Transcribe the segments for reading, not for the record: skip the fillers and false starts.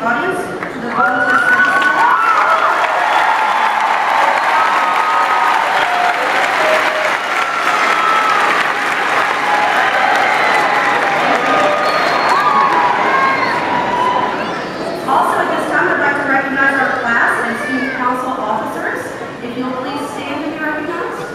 audience to the volunteer service. Also, at this time, I'd like to recognize our class and student council officers. If you'll please stand and be recognized.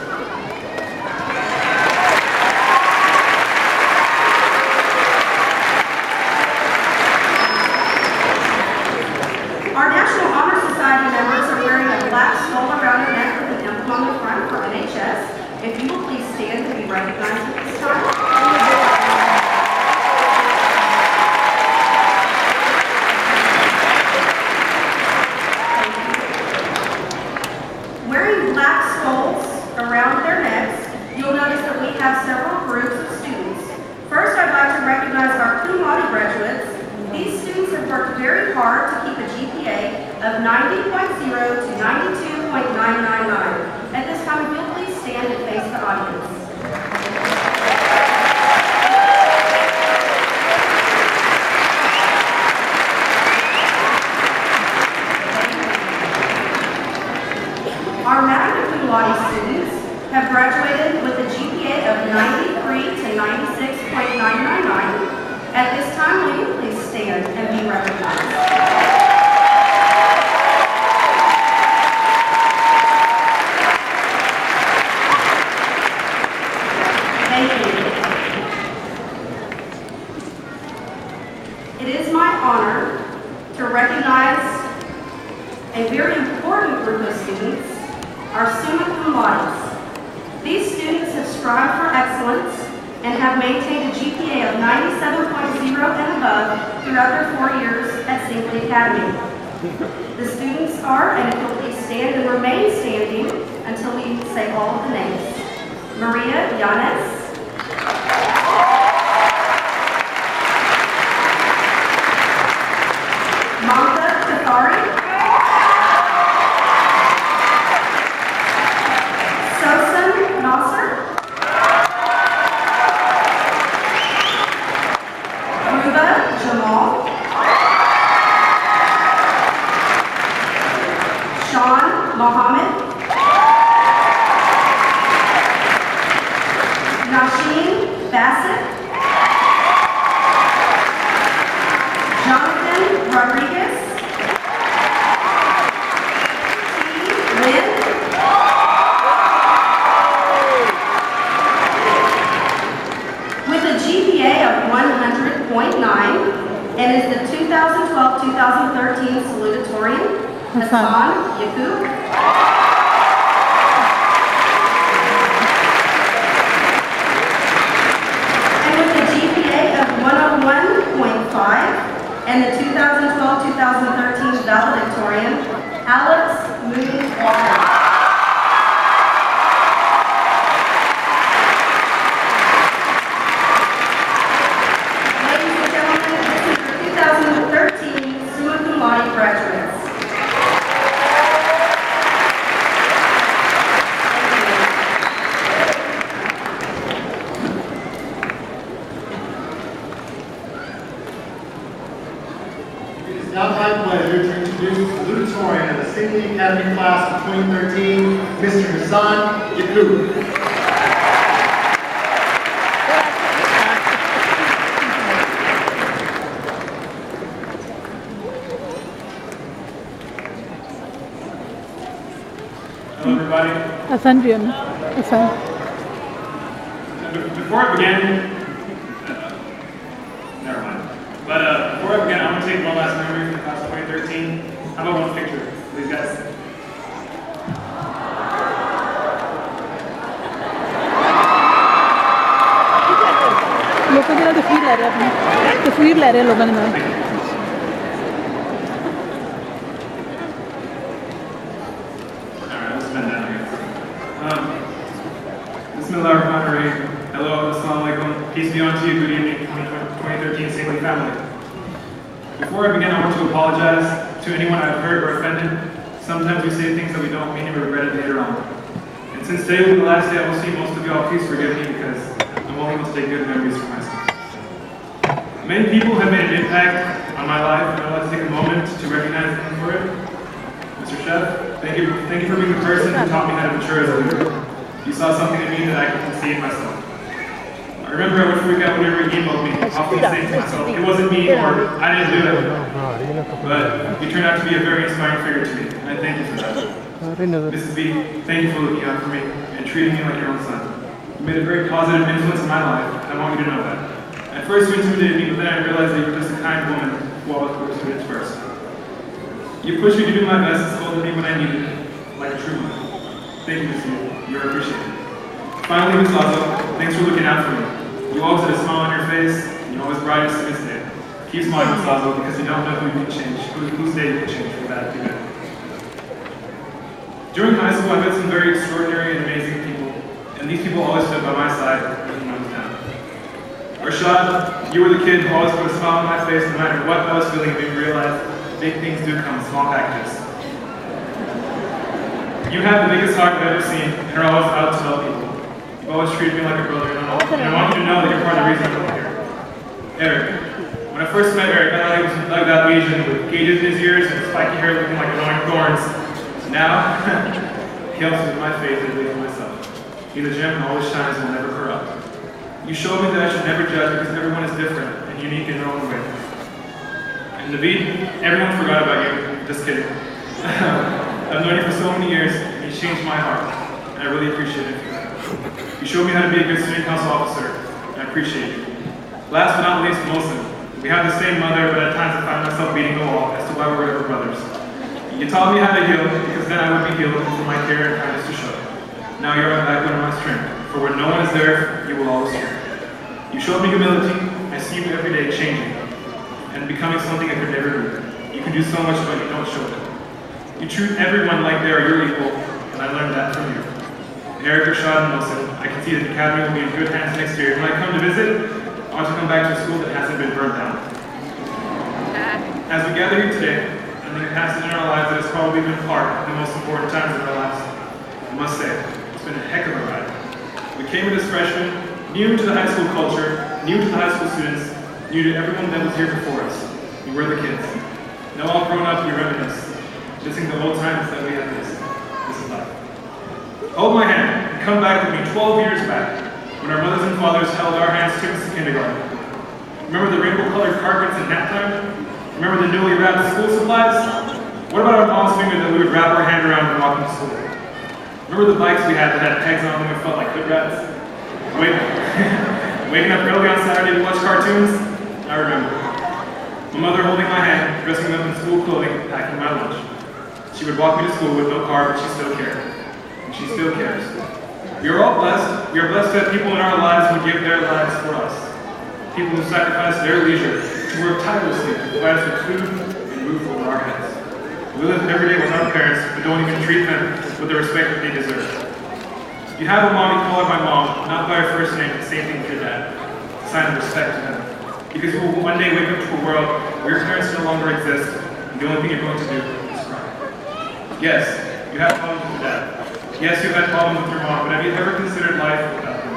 Our National Honor Society members are wearing a black skull around their neck with an emblem on the front for NHS. If you will please stand and be recognized at this time. Wearing black skulls around their necks, you'll notice that we have several groups of students. First, I'd like to recognize our cum laude graduates. These students have worked very hard to keep a GPA of 90.0 to 92.999. At this time, if you'll please stand and face the audience. Our magna cum laude students have graduated with a GPA of 93 to 96.999. At this time, will you please stand and be recognized? Thank you. It is my honor to recognize a very important group of students, our summa cum laudes. These students have strived for excellence and have maintained a GPA of 97.0 and above throughout their 4 years at Singley Academy. The students are, and if you'll please stand and remain standing until we say all of the names. Maria Yanes, Mamta Kathari, Sosan Nasser, Jamal, Sean Mohammed, Nasheen Bassett, Jonathan Rodriguez, T. Lynn, with a GPA of 100.9 and is the 2012-2013 Salutatorian, Hasan Yaqub. And with a GPA of 101.5 and the 2012-2013 valedictorian, Alex Moody Walker. Graduates. It is now my pleasure to introduce the Salutatorian of the Singley Academy class of 2013, Mr. Hasan Yaqub. Hello, everybody. Hasan diyor. Hasan. Before I begin, never mind. But before I begin, I want to take one last memory from class of 2013. How about one picture, please, guys? लोगों के लिए तस्वीर ले रहे हैं अपनी तस्वीर ले रहे हैं लोगों ने Hello, assalamu alaikum. Peace be unto you. Good evening, 2013 Singley family. Before I begin, I want to apologize to anyone I've hurt or offended. Sometimes we say things that we don't mean and we regret it later on. And since today will be the last day I will see most of y'all, please forgive me because I'm only able to take good memories for myself. Many people have made an impact on my life, and I'd like to take a moment to recognize him for it. Mr. Chef, thank you for being the person who taught me how to mature as a leader. You saw something in me that I could see in myself. I remember I would freak out whenever he emailed me, often saying to myself, it wasn't me or I didn't do it. But you turned out to be a very inspiring figure to me, and I thank you for that. Mrs. B, thank you for looking out for me and treating me like your own son. You made a very positive influence in my life, and I want you to know that. At first you intimidated me, but then I realized that you were just a kind woman who always put students first. You pushed me to do my best and scolded me when I needed it, like a true mother. Thank you, Mrs. B. You're appreciated. Finally, Ms. Lazo, thanks for looking out for me. You always had a smile on your face, and you always bright as to this day. Keep smiling, Ms. Lazo, because you don't know who you can change, whose day you can change for that to good. During high school, I met some very extraordinary and amazing people, and these people always stood by my side when I was down. Rashad, you were the kid who always put a smile on my face no matter what I was feeling, and made me realize big things do come in small packages. You have the biggest heart I've ever seen, and are always out to help people. You've always treated me like a brother, and I want you to know that you're part of the reason I'm here. Eric. When I first met Eric, I thought he was like that Asian with gauges in his ears and spiky hair looking like annoying thorns. Now, he helps me with my faith and believe in myself. He's a gem and always shines and will never corrupt. You showed me that I should never judge because everyone is different and unique in their own way. And Naveed, everyone forgot about you. Just kidding. I've known you for so many years, and you changed my heart, and I really appreciate it for that. You showed me how to be a good student council officer, and I appreciate you. Last but not least, Mohsen. We have the same mother, but at times I find myself beating the wall as to why we're ever brothers. You taught me how to heal, because then I would be healed for my care and kindness to show. Now you're my backbone and my strength, for when no one is there, you will always hear. You showed me humility. I see you every day changing and becoming something I could never be. You can do so much, but you don't show it. You treat everyone like they are your equal, and I learned that from you. Eric, Rashad, and Mohsen, I can see that the academy will be in good hands next year. When I come to visit, I want to come back to a school that hasn't been burned down. As we gather here today, I think a passage in our lives that has probably been part of the most important times in our lives. I must say, it's been a heck of a ride. We came in as freshmen, new to the high school culture, new to the high school students, new to everyone that was here before us. We were the kids. Now all grown up, we reminisce, missing the old times that we had missed. This is life. Hold my hand and come back with me 12 years back, when our mothers and fathers held our hands to us in kindergarten. Remember the rainbow-colored carpets at nap time? Remember the newly wrapped school supplies? What about our mom's finger that we would wrap our hand around when walking to school? Remember the bikes we had that had pegs on them and felt like hood rats? Waking up early on Saturday to watch cartoons? I remember. My mother holding my hand, dressing me up in school clothing, packing my lunch. She would walk me to school with no car, but she still cared. And she still cares. We are all blessed. We are blessed to have people in our lives who give their lives for us. People who sacrifice their leisure, who work tirelessly to provide us with food and roof over our heads. We live every day with our parents, but don't even treat them with the respect that they deserve. You have a mom, you call her my mom, not by her first name, the same thing with your dad. A sign of respect to them. Because you will one day wake up to a world where your parents no longer exist, and the only thing you're going to do is cry. Yes, you have problems with your dad. Yes, you've had problems with your mom, but have you ever considered life without them?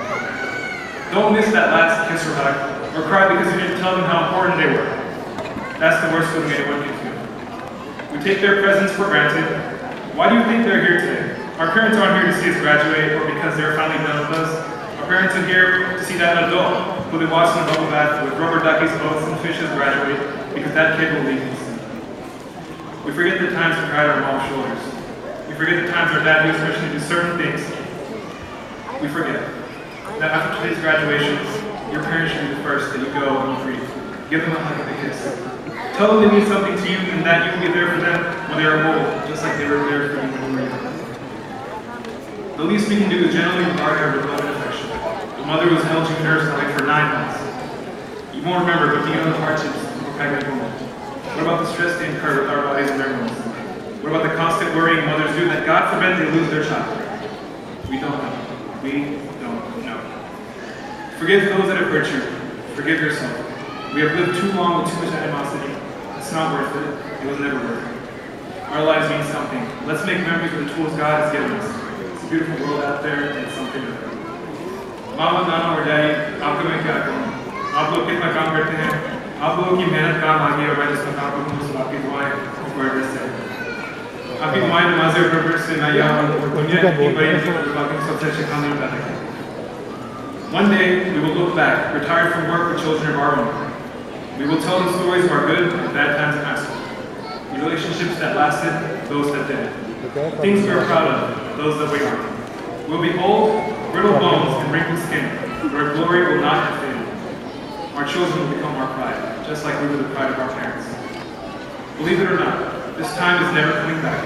Don't miss that last kiss or hug, or cry because you didn't tell them how important they were. That's the worst feeling anyone can feel. We take their presence for granted. Why do you think they're here today? Our parents aren't here to see us graduate or because they're finally done with us. Our parents are here to see that adult who they watched in a bubble bath with rubber duckies, boats, and fishes graduate because that kid will leave us soon. We forget the times we cried on our mom's shoulders. We forget the times our dad used permission to do certain things. We forget that after today's graduations, your parents should be the first that you go and greet. Give them a hug and a kiss. Tell them they mean something to you and that you will be there for them when they are old, just like they were there for you when you were young. The least we can do is generally regard her with love and affection. The mother who has held you in her stomach for 9 months. You won't remember, but think of the hardships of a pregnant woman. What about the stress they incur with our bodies and their homes? What about the constant worrying mothers do that God forbid they lose their child? We don't know. We don't know. Forgive those that have hurt you. Forgive yourself. We have lived too long with too much animosity. It's not worth it. It was never worth it. Our lives mean something. Let's make memories of the tools God has given us. It's a beautiful world out there, and it's something to do. Mama, Nana, or Daddy, आपको मैं क्या कहूँ? आप लोग कितना काम करते हैं? आप लोगों की मेहनत काम आ गई और मैं जिसमें काम करूँ उसको आपकी दुआएं मुकर्रर से आपकी दुआएं नमाज़ और बरकत से मैं यहाँ हूँ और दुनिया की बड़ी बाकी सबसे अच्छे खाने में पैदा किया One day we will look back, retired from work with children of our own. We will tell the stories of our good and bad times in high school. The relationships that lasted, those that didn't. Things we are proud of, those that we aren't. We'll be old, brittle bones, and wrinkled skin, but our glory will not have faded. Our children will become our pride, just like we were the pride of our parents. Believe it or not, this time is never coming back.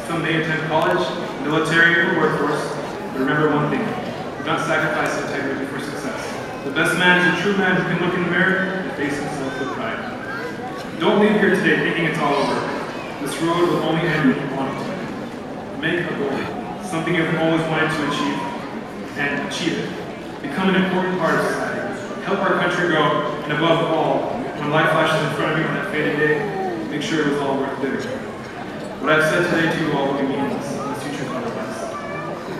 Some may attend college, military, or workforce, but remember one thing. Do not sacrifice integrity for success. The best man is a true man who can look in the mirror and face himself with pride. Don't leave here today thinking it's all over. This road will only end when you want it to. Make a goal, something you've always wanted to achieve, and achieve it. Become an important part of society. Help our country grow, and above all, when life flashes in front of you on that faded day, make sure it was all worth living. What I've said today to you all will be meaningless unless you choose otherwise.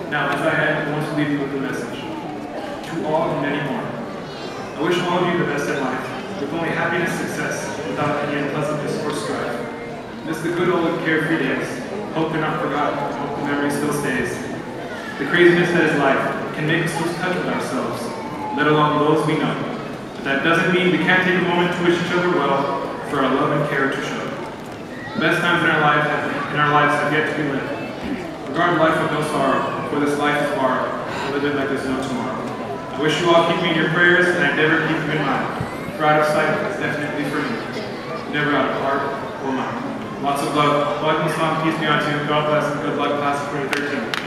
Now, as I end, I want to leave you with a message. To all and many more. I wish all of you the best in life, with only happiness, success, without any unpleasantness or strife. Miss the good old carefree days. Hope they're not forgotten. Hope the memory still stays. The craziness that is life can make us lose touch with ourselves, let alone those we know. But that doesn't mean we can't take a moment to wish each other well, for our love and care to show. The best times in our lives have yet to be lived. Regard life with no sorrow, for this life is borrowed, and live it like there's no tomorrow. I wish you all keep me in your prayers, and I never keep you in mind. For out of sight is definitely for me. Never out of heart or mind. Lots of love. Welcome, Islam, peace be unto you. God bless and good luck, class of 2013.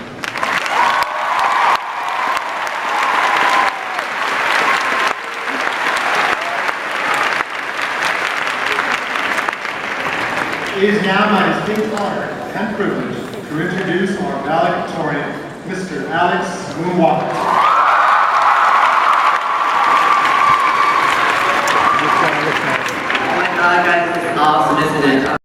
It is now my distinct honor and privilege to introduce our valedictorian, Mr. Alex Moonwalker. Oh my God, guys, this is awesome, isn't it?